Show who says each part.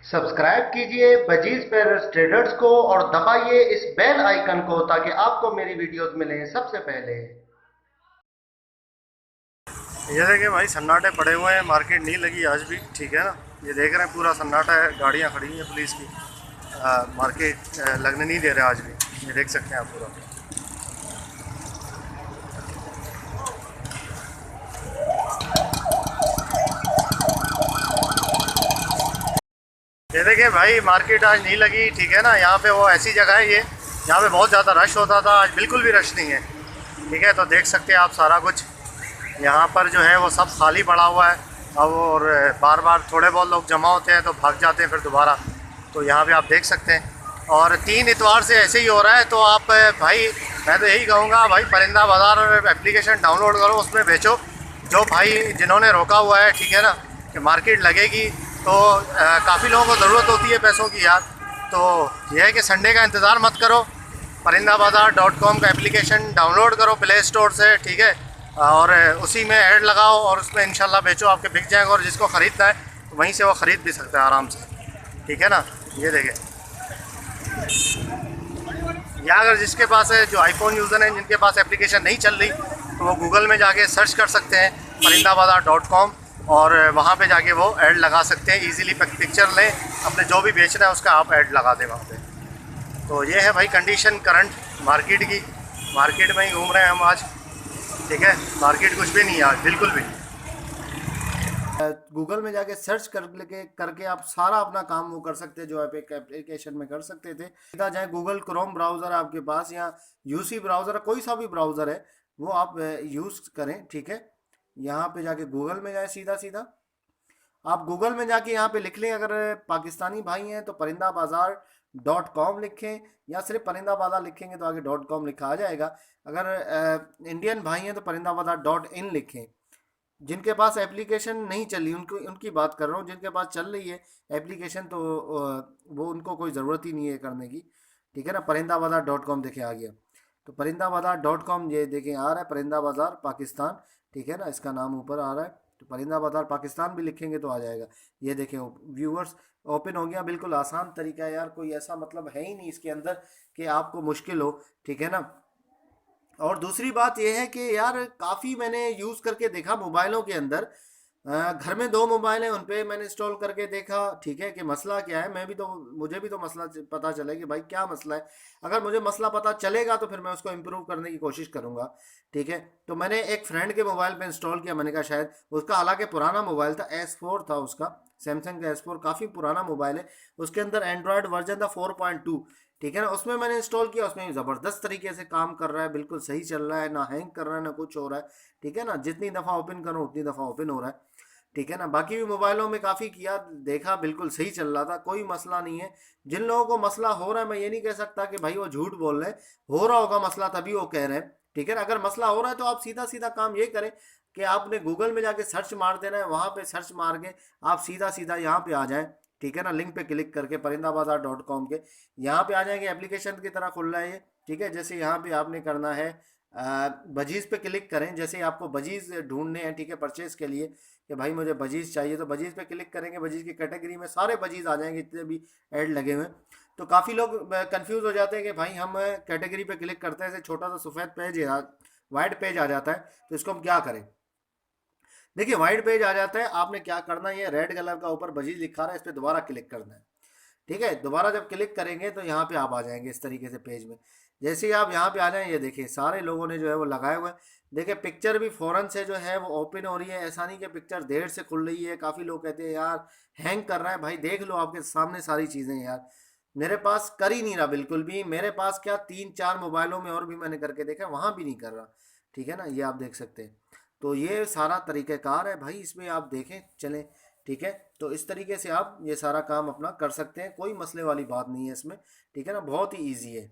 Speaker 1: Subscribe कीजिए budgies parents traders को और दबाइए इस बेल आइकन को ताकि आपको मेरी वीडियोस मिलें सबसे पहले।
Speaker 2: ये देखिए भाई, सन्नाटे पड़े हुए हैं, मार्केट नहीं लगी आज भी, ठीक है ना। ये देख रहे हैं पूरा सन्नाटा है, गाड़ियाँ खड़ी हैं पुलिस की। मार्केट लगने नहीं दे रहे आज भी, ये देख सकते हैं आप पूरा। ये देखिए भाई, मार्केट आज नहीं लगी, ठीक है ना। यहाँ पे वो ऐसी जगह है ये, यहाँ पे बहुत ज़्यादा रश होता था, आज बिल्कुल भी रश नहीं है, ठीक है। तो देख सकते हैं आप सारा कुछ यहाँ पर जो है वो सब खाली पड़ा हुआ है अब। और बार बार थोड़े बहुत लोग जमा होते हैं तो भाग जाते हैं फिर दोबारा। तो यहाँ पे आप देख सकते हैं। और 3 इतवार से ऐसे ही हो रहा है। तो आप भाई, मैं तो यही कहूँगा भाई, परिंदा बाज़ार एप्लीकेशन डाउनलोड करो, उसमें बेचो। जो भाई जिन्होंने रोका हुआ है, ठीक है ना, कि मार्केट लगेगी, तो काफ़ी लोगों को ज़रूरत होती है पैसों की यार। तो यह है कि संडे का इंतज़ार मत करो, parindabazaar.com का एप्लीकेशन डाउनलोड करो प्ले स्टोर से, ठीक है। और उसी में ऐड लगाओ और उसमें इंशाल्लाह बेचो, आपके बिक जाएंगे। और जिसको ख़रीदना है तो वहीं से वो ख़रीद भी सकता है आराम से, ठीक है ना। ये देखें, या अगर जिसके पास है, जो आईफोन यूज़र हैं, जिनके पास एप्लीकेशन नहीं चल रही, तो वो गूगल में जाके सर्च कर सकते हैं parindabazaar.com, और वहाँ पे जाके वो ऐड लगा सकते हैं। इजीली पिक्चर लें, अपने जो भी बेचना है उसका आप ऐड लगा दें वहाँ पे। तो ये है भाई कंडीशन करंट मार्केट की। मार्केट में ही घूम रहे हैं हम आज, ठीक है। मार्केट कुछ भी नहीं है आज, बिल्कुल भी।
Speaker 1: गूगल में जाके सर्च करके आप सारा अपना काम वो कर सकते हैं, जो आप एक एप्लीकेशन में कर सकते थे। सीधा जाए, गूगल क्रोम ब्राउज़र आपके पास या यूसी ब्राउज़र, कोई सा भी ब्राउज़र है वो आप यूज़ करें, ठीक है। यहाँ पे जाके गूगल में जाए, सीधा सीधा आप गूगल में जाके यहाँ पे लिख लें। अगर पाकिस्तानी भाई हैं तो parindabazaar.com लिखें, या सिर्फ परिंदा बाजार लिखेंगे तो आगे .com लिखा आ जाएगा। अगर इंडियन भाई हैं तो parindabazaar.in लिखें। जिनके पास एप्लीकेशन नहीं चली, उनको उनकी बात कर रहा हूँ। जिनके पास चल रही है एप्लीकेशन तो वो उनको कोई ज़रूरत ही नहीं है करने की, ठीक है ना। parindabazaar.com देखें आ गया। तो parindabazaar.com ये देखें आ रहा है, परिंदा बाज़ार पाकिस्तान, ठीक है ना, इसका नाम ऊपर आ रहा है। तो परिंदा बाज़ार पाकिस्तान भी लिखेंगे तो आ जाएगा। ये देखें व्यूअर्स ओपन हो गया। बिल्कुल आसान तरीका है यार, कोई ऐसा मतलब है ही नहीं इसके अंदर कि आपको मुश्किल हो, ठीक है ना। और दूसरी बात यह है कि यार काफ़ी मैंने यूज़ करके देखा मोबाइलों के अंदर। घर में 2 मोबाइल हैं, उन पे मैंने इंस्टॉल करके देखा, ठीक है, कि मसला क्या है। मुझे भी तो मसला पता चले कि भाई क्या मसला है। अगर मुझे मसला पता चलेगा तो फिर मैं उसको इम्प्रूव करने की कोशिश करूँगा, ठीक है। तो मैंने एक फ्रेंड के मोबाइल पे इंस्टॉल किया। मैंने कहा शायद उसका, हालांकि पुराना मोबाइल था, S4 था उसका, सैमसंग का S4, काफ़ी पुराना मोबाइल है। उसके अंदर एंड्रॉयड वर्जन था 4.2, ठीक है ना। उसमें मैंने इंस्टॉल किया, उसमें ज़बरदस्त तरीके से काम कर रहा है, बिल्कुल सही चल रहा है, ना हैंग कर रहा है ना कुछ हो रहा है, ठीक है ना। जितनी दफ़ा ओपन करो उतनी दफ़ा ओपन हो रहा है, ठीक है ना। बाकी भी मोबाइलों में काफ़ी किया, देखा, बिल्कुल सही चल रहा था, कोई मसला नहीं है। जिन लोगों को मसला हो रहा है, मैं ये नहीं कह सकता कि भाई वो झूठ बोल रहे हैं, हो रहा होगा मसला तभी वो कह रहे हैं, ठीक है ना। अगर मसला हो रहा है तो आप सीधा सीधा काम ये करें कि आपने गूगल में जाके सर्च मार देना है। वहाँ पे सर्च मार के आप सीधा सीधा यहाँ पे आ जाएं, ठीक है ना। लिंक पे क्लिक करके parindabazaar.com के यहाँ पे आ जाएंगे, एप्लीकेशन की तरह खुल रहा है ये, ठीक है। जैसे यहाँ पे आपने करना है बजीज़ पे क्लिक करें। जैसे ही आपको बजीज़ ढूंढने हैं, ठीक है, परचेज़ के लिए, कि भाई मुझे बजीज़ चाहिए, तो बजीज़ पे क्लिक करेंगे। बजीज़ की कैटेगरी में सारे बजीज़ आ जाएंगे, जितने भी ऐड लगे हुए हैं। तो काफ़ी लोग कंफ्यूज हो जाते हैं कि भाई हम कैटेगरी पे क्लिक करते हैं, ऐसे छोटा सा सफ़ेद पेज है, वाइट पेज आ जाता है, तो इसको हम क्या करें। देखिए वाइट पेज आ जाता है, आपने क्या करना है, ये रेड कलर का ऊपर बजीज लिखा रहा है, इस पर दोबारा क्लिक करना है, ठीक है। दोबारा जब क्लिक करेंगे तो यहाँ पे आप आ जाएंगे इस तरीके से पेज में। जैसे ही आप यहाँ पे आ जाएं, ये देखिए सारे लोगों ने जो है वो लगाए हुए हैं। देखिए पिक्चर भी फ़ौरन से जो है वो ओपन हो रही है, ऐसा नहीं कि पिक्चर देर से खुल रही है। काफ़ी लोग कहते हैं यार हैंग कर रहा है, भाई देख लो आपके सामने सारी चीज़ें यार। मेरे पास कर ही नहीं रहा बिल्कुल भी। मेरे पास क्या 3-4 मोबाइलों में और भी मैंने करके देखा, वहाँ भी नहीं कर रहा, ठीक है ना। ये आप देख सकते हैं। तो ये सारा तरीक़ाकार है भाई, इसमें आप देखें चलें, ठीक है। तो इस तरीके से आप ये सारा काम अपना कर सकते हैं, कोई मसले वाली बात नहीं है इसमें, ठीक है ना, बहुत ही ईजी है।